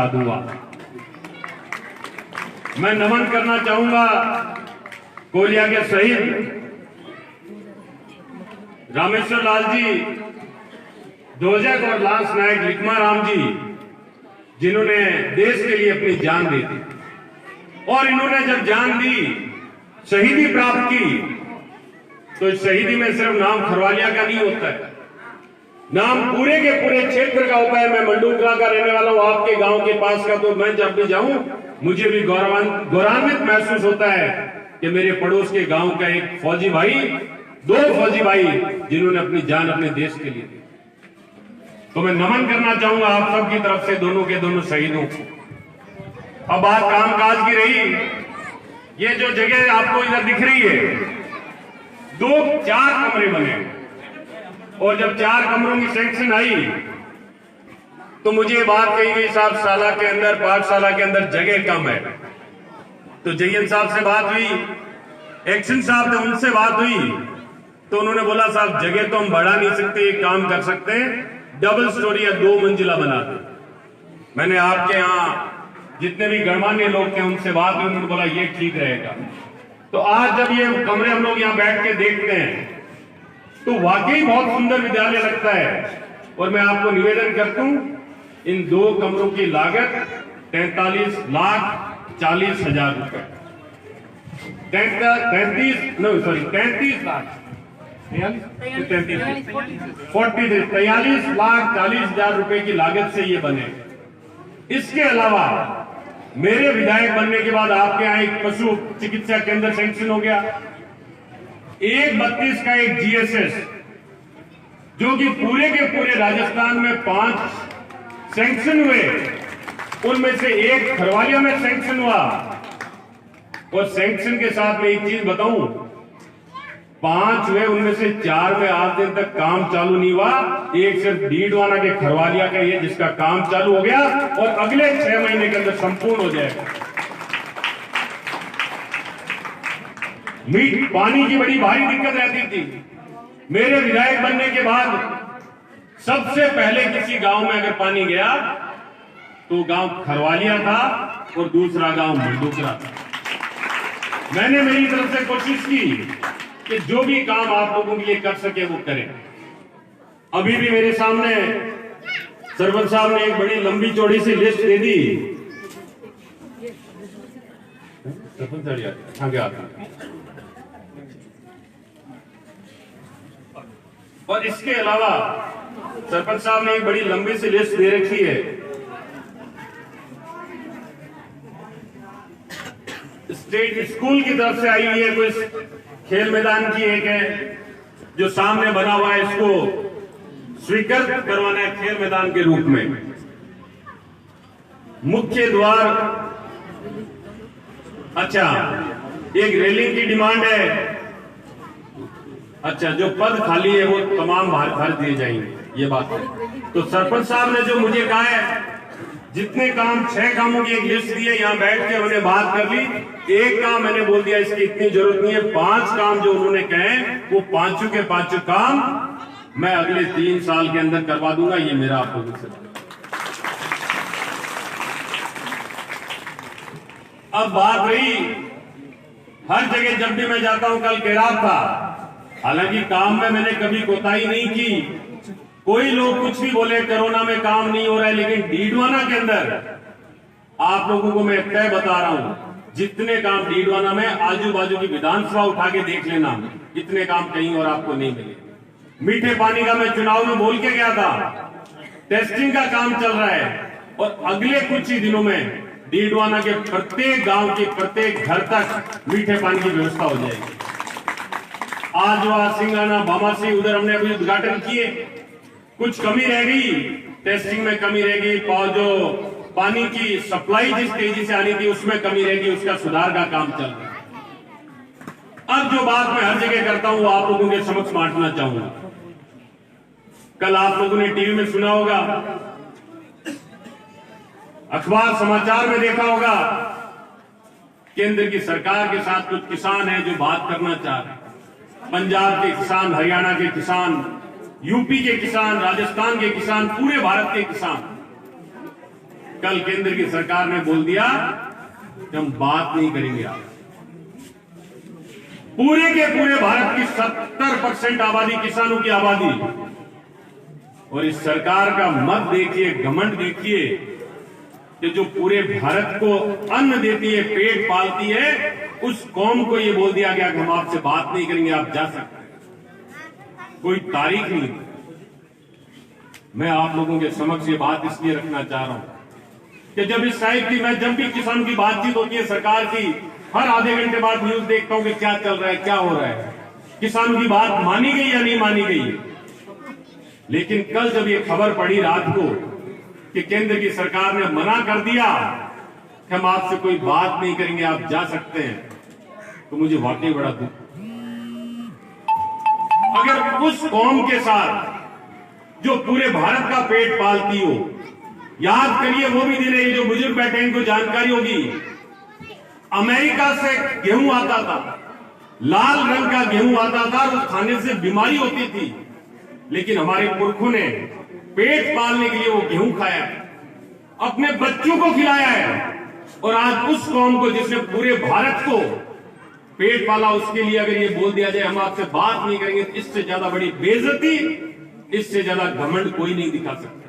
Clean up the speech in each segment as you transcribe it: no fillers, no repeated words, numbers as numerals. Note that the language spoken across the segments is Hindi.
साधूंगा। मैं नमन करना चाहूंगा कोलिया के शहीद रामेश्वर लाल जी, ध्वजक और लांस नायक लिखमा राम जी, जिन्होंने देश के लिए अपनी जान दी थी। और इन्होंने जब जान दी, शहीदी प्राप्त की, तो शहीदी में सिर्फ नाम खरवालिया का नहीं होता है, नाम पूरे के पूरे क्षेत्र का होता है। मैं मंडूकला का रहने वाला हूं, आपके गांव के पास का, तो मैं जब भी जाऊं मुझे भी गौरवान्वित महसूस होता है कि मेरे पड़ोस के गांव का एक फौजी भाई, दो फौजी भाई जिन्होंने अपनी जान अपने देश के लिए दी। तो मैं नमन करना चाहूंगा आप सबकी तरफ से दोनों के दोनों शहीदों को। अब बात कामकाज की रही, ये जो जगह आपको इधर दिख रही है, 4 कमरे बने, और जब 4 कमरों की सैंक्शन आई तो मुझे बात कही गई साहब शाला के अंदर, पाठशाला के अंदर जगह कम है। तो जयन साहब से बात हुई, एक्शन साहब थे, उनसे बात हुई, तो उन्होंने बोला साहब जगह तो हम बढ़ा नहीं सकते, एक काम कर सकते हैं, डबल स्टोरी या 2 मंजिला बना दे। मैंने आपके यहाँ जितने भी गणमान्य लोग थे उनसे बात हुई, उन्होंने बोला ये ठीक रहेगा। तो आज जब ये कमरे हम लोग यहाँ बैठ के देखते हैं तो वाकई बहुत सुंदर विद्यालय लगता है। और मैं आपको निवेदन करता हूं, इन 2 कमरों की लागत 43,40,000 रुपए, 43 लाख 43,40,000 रुपए की लागत से ये बने। इसके अलावा मेरे विधायक बनने के बाद आपके यहाँ एक पशु चिकित्सा केंद्र सैंक्शन हो गया, 132 का एक जीएसएस, जो कि पूरे के पूरे राजस्थान में 5 सैंक्शन हुए, उनमें से एक खरवालिया में सैंक्शन हुआ। और सैंक्शन के साथ में एक चीज बताऊं, 5 हुए, उनमें से 4 में आज दिन तक काम चालू नहीं हुआ। एक सिर्फ डीडवाना के खरवालिया का ये जिसका काम चालू हो गया और अगले 6 महीने के अंदर संपूर्ण हो जाएगा। पानी की बड़ी भारी दिक्कत रहती थी। मेरे विधायक बनने के बाद सबसे पहले किसी गांव में अगर पानी गया तो गांव खरवालिया था और दूसरा गांव मंडूकला था। मैंने मेरी तरफ से कोशिश की कि जो भी काम आप लोगों के लिए कर सके वो करें। अभी भी मेरे सामने सरपंच साहब ने एक बड़ी लंबी चौड़ी सी लिस्ट दे दी। सरपंच आगे आता, और इसके अलावा सरपंच साहब ने एक बड़ी लंबी सी लिस्ट दे रखी है। स्टेट स्कूल की तरफ से आई हुई है, कोई खेल मैदान की एक है जो सामने बना हुआ है, इसको स्वीकृत करवाना है खेल मैदान के रूप में। मुख्य द्वार, अच्छा एक रेलिंग की डिमांड है, अच्छा जो पद खाली है वो तमाम भर दिए जाएंगे, ये बात है। तो सरपंच साहब ने जो मुझे कहा है, जितने काम 6 कामों की एक लिस्ट दी है, यहां बैठ के उन्होंने बात कर ली। एक काम मैंने बोल दिया इसकी इतनी जरूरत नहीं है, 5 काम जो उन्होंने कहे वो 5 के 5 काम मैं अगले 3 साल के अंदर करवा दूंगा। ये मेरा आप लोगों से। अब बात रही, हर जगह जब भी मैं जाता हूं, कल घेराव था, हालांकि काम में मैंने कभी कोताही नहीं की। कोई लोग कुछ भी बोले, कोरोना में काम नहीं हो रहा है, लेकिन डीडवाना के अंदर आप लोगों को मैं तय बता रहा हूं, जितने काम डीडवाना में, आजू बाजू की विधानसभा उठा के देख लेना, इतने काम कहीं और आपको नहीं मिले। मीठे पानी का मैं चुनाव में बोल के गया था, टेस्टिंग का काम चल रहा है, और अगले कुछ ही दिनों में डीडवाना के प्रत्येक गांव के प्रत्येक घर तक मीठे पानी की व्यवस्था हो जाएगी। आजवा, सिंगाना, बामासी, उधर हमने अभी उद्घाटन किए। कुछ कमी रह गई, टेस्टिंग में कमी रह गई, जो पानी की सप्लाई जिस तेजी से आनी थी उसमें कमी रह गई, उसका सुधार का काम चल रहा है। अब जो बात मैं हर जगह करता हूं वो आप लोगों के समक्ष बांटना चाहूंगा। कल आप लोगों ने टीवी में सुना होगा, अखबार समाचार में देखा होगा, केंद्र की सरकार के साथ कुछ किसान हैं जो बात करना चाह रहे हैं। पंजाब के किसान, हरियाणा के किसान, यूपी के किसान, राजस्थान के किसान, पूरे भारत के किसान। कल केंद्र की सरकार ने बोल दिया कि हम बात नहीं करेंगे। आप पूरे के पूरे भारत की 70% आबादी किसानों की आबादी, और इस सरकार का मत देखिए, घमंड देखिए कि जो पूरे भारत को अन्न देती है, पेट पालती है, उस कौम को यह बोल दिया गया कि हम आपसे बात नहीं करेंगे, आप जा सकते हैं। कोई तारीख नहीं। मैं आप लोगों के समक्ष ये बात इसलिए रखना चाह रहा हूं कि जब इस टाइप की, मैं जब भी किसानों की बातचीत होती है सरकार की, हर आधे घंटे बाद न्यूज देखता हूं कि क्या चल रहा है, क्या हो रहा है, किसानों की बात मानी गई या नहीं मानी गई। लेकिन कल जब ये खबर पड़ी रात को कि केंद्र की सरकार ने मना कर दिया कि हम आपसे कोई बात नहीं करेंगे, आप जा सकते हैं, तो मुझे वाकई बड़ा दुख। अगर उस कौम के साथ जो पूरे भारत का पेट पालती हो, याद करिए वो भी दिन है, जो बुजुर्ग बैठे हैं इनको जानकारी होगी, अमेरिका से गेहूं आता था, लाल रंग का गेहूं आता था, और खाने से बीमारी होती थी, लेकिन हमारे पुरखों ने पेट पालने के लिए वो गेहूं खाया, अपने बच्चों को खिलाया है। और आज उस कौम को जिसने पूरे भारत को पेट पाला, उसके लिए अगर ये बोल दिया जाए हम आपसे बात नहीं करेंगे, तो इससे ज्यादा बड़ी बेइज्जती, इससे ज्यादा घमंड कोई नहीं दिखा सकता।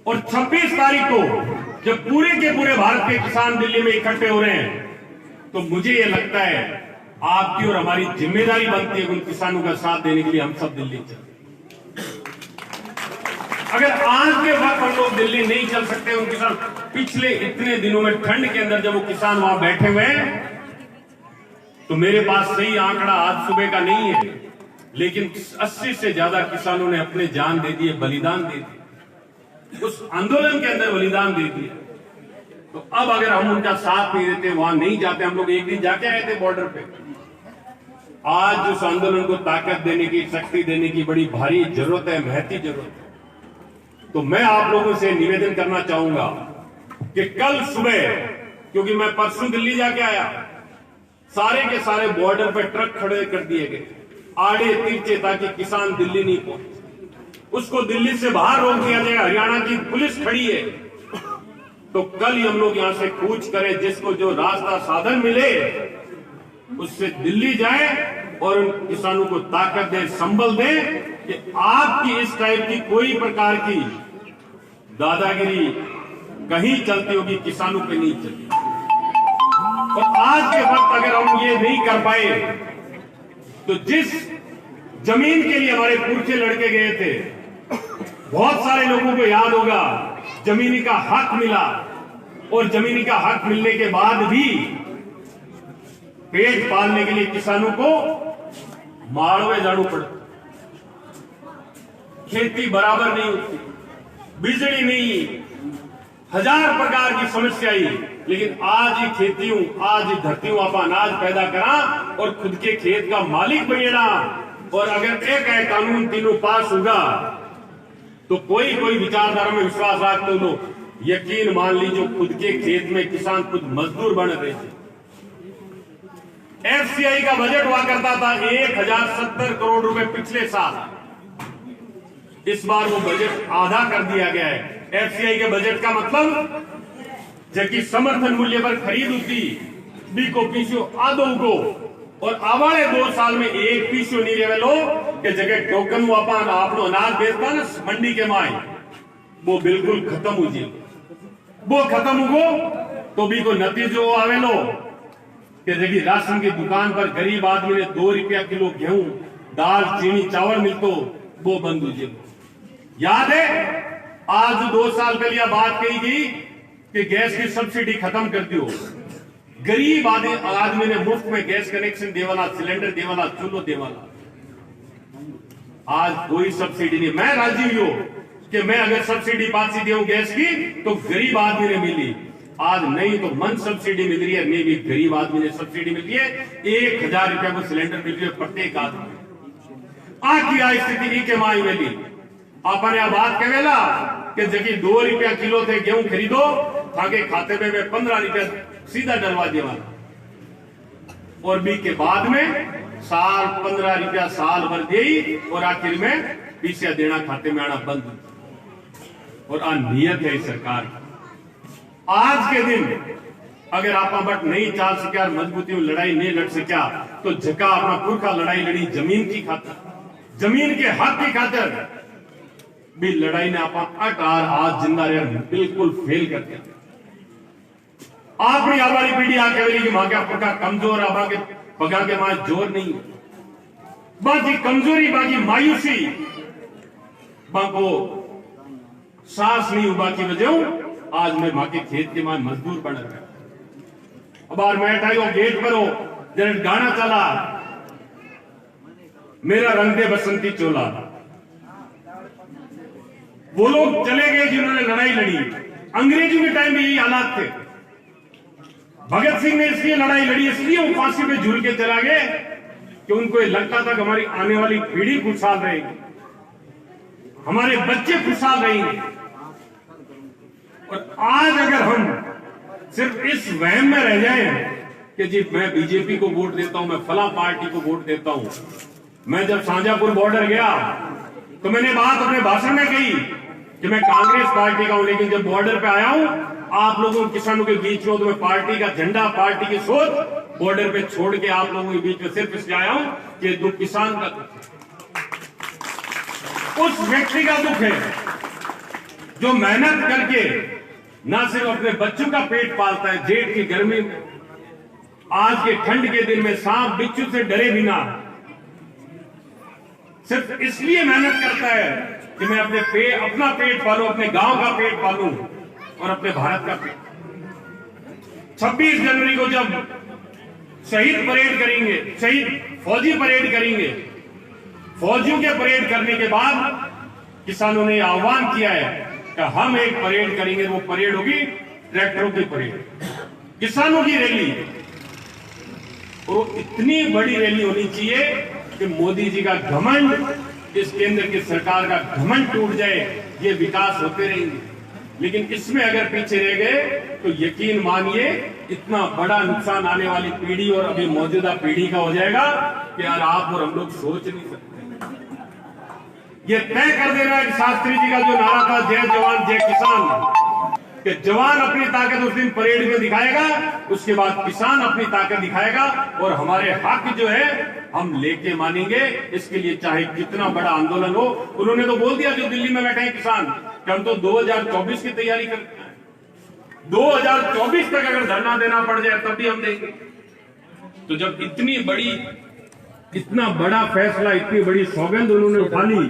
और 26 तारीख को जब पूरे के पूरे भारत के किसान दिल्ली में इकट्ठे हो रहे हैं, तो मुझे यह लगता है आपकी और हमारी जिम्मेदारी बनती है उन किसानों का साथ देने के लिए हम सब दिल्ली चलें। अगर आज के वक्त हम लोग दिल्ली नहीं चल सकते, उन किसान पिछले इतने दिनों में ठंड के अंदर जब वो किसान वहां बैठे हुए हैं, तो मेरे पास सही आंकड़ा आज सुबह का नहीं है, लेकिन 80 से ज्यादा किसानों ने अपने जान दे दिए, बलिदान दे दिए, उस आंदोलन के अंदर बलिदान दे दिए। तो अब अगर हम उनका साथ नहीं देते, वहां नहीं जाते, हम लोग एक दिन जाके आए थे बॉर्डर पे, आज उस आंदोलन को ताकत देने की, शक्ति देने की बड़ी भारी जरूरत है, महती जरूरत है। तो मैं आप लोगों से निवेदन करना चाहूंगा कि कल सुबह, क्योंकि मैं परसों दिल्ली जाके आया, सारे के सारे बॉर्डर पे ट्रक खड़े कर दिए गए, आड़े तिरछे, ताकि किसान दिल्ली नहीं पहुंचे, उसको दिल्ली से बाहर रोक दिया जाए। हरियाणा की पुलिस खड़ी है। तो कल ही हम लोग यहां से कूच करें, जिसको जो रास्ता साधन मिले उससे दिल्ली जाए और उन किसानों को ताकत दे, संबल दे कि आपकी इस टाइप की कोई प्रकार की दादागिरी कहीं चलती होगी, किसानों पे नहीं चलती। और आज के वक्त अगर हम ये नहीं कर पाए, तो जिस जमीन के लिए हमारे पुरखे लड़के गए थे, बहुत सारे लोगों को याद होगा, जमीनी का हक मिला, और जमीनी का हक मिलने के बाद भी पेट पालने के लिए किसानों को माड़वे जाड़ू पड़ता, खेती बराबर नहीं होती, बिजली नहीं, हजार प्रकार की समस्या ही, लेकिन आज ही खेतियों, आज ही धरतियों आप अनाज पैदा करा और खुद के खेत का मालिक बनेगा। और अगर एक कानून तीनों पास होगा, तो कोई विचारधारा में विश्वास रखते लोग, यकीन मान लीजिए, खुद के खेत में किसान खुद मजदूर बन रहे थे। एफसीआई का बजट हुआ करता था 1070 करोड़ रुपए पिछले साल, इस बार वो बजट आधा कर दिया गया है। एफसीआई के बजट का मतलब, जबकि समर्थन मूल्य पर खरीद होती, बीको पीछो आधो को, और आवाड़े 2 साल में एक पीछो नहीं रहे लो के जगह टोकन वापन आप लोग अनाज बेचता ना मंडी के माए, वो बिल्कुल खत्म हो जाए। वो खत्म हो तो भी को नतीजो आवे लो कि देखिए राशन की दुकान पर गरीब आदमी ने 2 रुपया किलो गेहूं, दाल, चीनी, चावल मिलतो, वो बंद हो जाए। याद है आज 2 साल पहले बात कही गई कि गैस की सब्सिडी खत्म कर दियो, गरीब आदमी ने मुफ्त में गैस कनेक्शन देवाला, सिलेंडर देवाला, चूल्हो देवाला। आज कोई सब्सिडी नहीं। मैं राजी हूं कि मैं अगर सब्सिडी पासी दूं गैस की तो गरीब आदमी ने मिली, आज नहीं तो मन सब्सिडी मिल रही है, नहीं भी गरीब आदमी ने सब्सिडी मिल रही है, 1000 रुपया को सिलेंडर मिल रही है प्रत्येक आदमी। आखिर स्थिति नहीं के माई मिली, आपने बात कहेला कि जबकि 2 रुपया किलो थे गेहूं खरीदो, ताकि खाते में 15 रुपया सीधा डलवा देवा, और बी के बाद में साल 15 रुपया साल भर दे, और आखिर में पीछे देना खाते में आना बंद। और आ नियत है इस सरकार की। आज के दिन अगर आप बट नहीं चाल सका, मजबूती में लड़ाई नहीं लड़ सका, तो जका अपना पुरखा लड़ाई लड़ी जमीन की खातर, जमीन के हक की खातर भी लड़ाई ने आप अट आज जिंदा रह बिल्कुल फेल कर दिया। आपकी आबादी पीढ़ी आके बोली कि मां का पुरखा कमजोर, आबा के पगा के मां जोर नहीं, बाकी कमजोरी, बाकी मायूसी, बाको सांस नहीं उबा की वजह आज मैं मां के खेत के मां मजदूर बन रहा। अब बार मैं टाइो गेट पर हो जरा गाना चला, मेरा रंग दे बसंती चोला। वो लोग चले गए जिन्होंने लड़ाई लड़ी। अंग्रेजों के टाइम में यही हालात थे। भगत सिंह ने इसलिए लड़ाई लड़ी, इसलिए वो फांसी पे झूल के चला गए कि उनको ये लगता था कि हमारी आने वाली पीढ़ी खुशहाल रहेगी, हमारे बच्चे खुशहाल रहेंगे। और आज अगर हम सिर्फ इस वहम में रह जाए कि जी मैं बीजेपी को वोट देता हूं, मैं फला पार्टी को वोट देता हूं। मैं जब शाहजहांपुर बॉर्डर गया तो मैंने बात अपने भाषण में कही कि मैं कांग्रेस पार्टी का हूं, लेकिन जब बॉर्डर पे आया हूं आप लोगों किसानों के बीच में, तो मैं पार्टी का झंडा, पार्टी की सोच बॉर्डर पे छोड़ के आप लोगों के बीच में सिर्फ इसलिए आया हूं कि दुख किसान का दुख है, उस व्यक्ति का दुख है जो मेहनत करके ना सिर्फ अपने बच्चों का पेट पालता है, जेठ की गर्मी में, आज के ठंड के दिन में सांप बिच्छू से डरे बिना सिर्फ इसलिए मेहनत करता है कि मैं अपना पेट पालूं, अपने गांव का पेट पालूं और अपने भारत का पेट। 26 जनवरी को जब शहीद परेड करेंगे, शहीद फौजी परेड करेंगे, फौजियों के परेड करने के बाद किसानों ने आह्वान किया है कि हम एक परेड करेंगे। वो परेड होगी ट्रैक्टरों की परेड, किसानों की रैली। और वो इतनी बड़ी रैली होनी चाहिए कि मोदी जी का घमंड, इस केंद्र की सरकार का घमंड टूट जाए, ये विकास होते रहेंगे। लेकिन इसमें अगर पीछे रह गए तो यकीन मानिए इतना बड़ा नुकसान आने वाली पीढ़ी और अभी मौजूदा पीढ़ी का हो जाएगा कि यार आप और हम लोग सोच नहीं सकते। ये तय कर देना है कि शास्त्री जी का जो नारा था, जय जवान जय किसान, कि जवान अपनी ताकत उस दिन परेड में दिखाएगा, उसके बाद किसान अपनी ताकत दिखाएगा और हमारे हक जो है हम लेके मानेंगे। इसके लिए चाहे कितना बड़ा आंदोलन हो। उन्होंने तो बोल दिया जो दिल्ली में बैठे हैं किसान कि हम तो 2024 की तैयारी करते हैं, 2024 तक अगर धरना देना पड़ जाए तब भी हम देंगे। तो जब इतना बड़ा फैसला, इतनी बड़ी सौगंध उन्होंने उठा ली,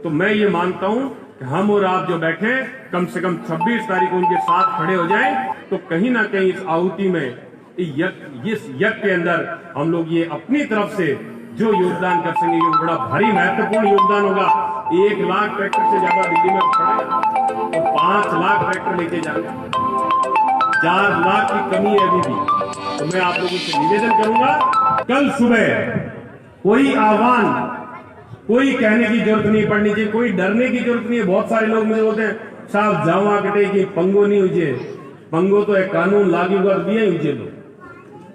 तो मैं ये मानता हूं कि हम और आप जो बैठे कम से कम 26 तारीख को उनके साथ खड़े हो जाएं, तो कहीं ना कहीं इस आहुति में, इस यज्ञ के अंदर हम लोग ये अपनी तरफ से जो योगदान कर सकेंगे वो बड़ा भारी महत्वपूर्ण योगदान होगा। 1 लाख ट्रैक्टर से ज्यादा दिल्ली में खड़े और 5 लाख ट्रैक्टर लेके जाएंगे, 4 लाख की कमी है अभी भी। तो मैं आप लोगों से निवेदन करूंगा, कल सुबह कोई आह्वान, कोई कहने की जरूरत नहीं पड़नी चाहिए, कोई डरने की जरूरत नहीं है। बहुत सारे लोग मुझे बोलते हैं साहब जावा कटे कि पंगो नहीं हुए, पंगो तो एक कानून लागू कर दिए हुए लोग,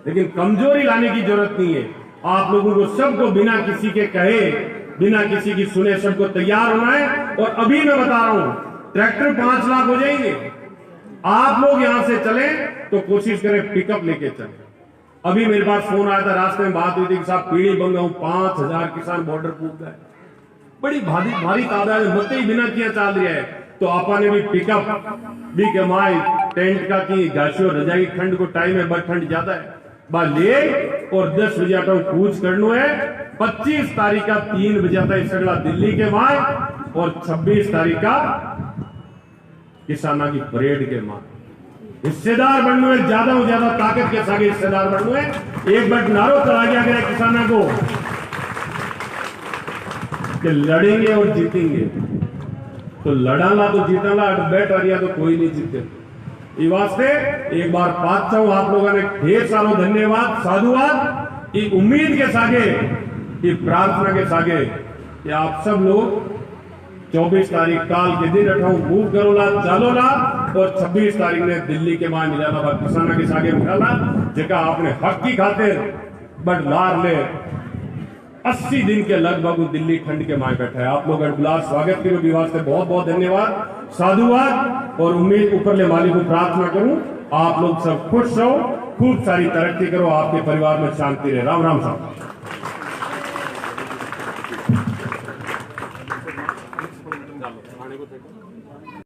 लेकिन कमजोरी लाने की जरूरत नहीं है। आप लोगों को सबको बिना किसी के कहे, बिना किसी की सुने सबको तैयार होना है। और अभी मैं बता रहा हूं ट्रैक्टर 5 लाख हो जाएंगे। आप लोग यहां से चले तो कोशिश करें पिकअप लेके चले। अभी मेरे पास फोन आया था, रास्ते में बात हुई थी कि साहब पीढ़ी बन गया हूं, 5000 किसान बॉर्डर पूछ गए, बड़ी भारी तादाद है, मत ही बिना किया चाल रहा है। तो आपा ने भी पिकअप भी कमाई, टेंट का की घासियों रजाई, ठंड को टाइम है, बस ठंड ज्यादा है, बस ले और 10 बजे आता कूच करनो है। 25 तारीख का 3 बजे आता है सगड़ा दिल्ली के माए और 26 तारीख का किसाना की परेड के माए। हिस्सेदार बनना है, ज्यादा से ज्यादा ताकत के साथ हिस्सेदार बनना है। एक बार नारो करा गया गया किसानों को कि लड़ेंगे और जीतेंगे। तो लड़ाना तो जीताना, बैठ रहा तो कोई नहीं जीते। इस वास्ते एक बार पाचा हूं आप लोगों ने ढेर सारो धन्यवाद, साधुवाद। ये उम्मीद के सागे, ये प्रार्थना के सागे कि आप सब लोग 24 तारीख काल के दिन अठाऊ मूव करोला, चालोला और 26 तारीख ने दिल्ली के मां मिलाला किसाना के सागे मिलाला, जगह आपने हक की खातिर बट लार ले 80 दिन के लगभग दिल्ली खंड के माए बैठा है। आप लोग अड़बुला स्वागत के लिए वास्ते बहुत बहुत धन्यवाद। साधुवाद और उम्मीद ऊपरले मालिक को प्रार्थना करूं आप लोग सब खुश रहो, खूब सारी तरक्की करो, आपके परिवार में शांति रहे। राम राम साहब।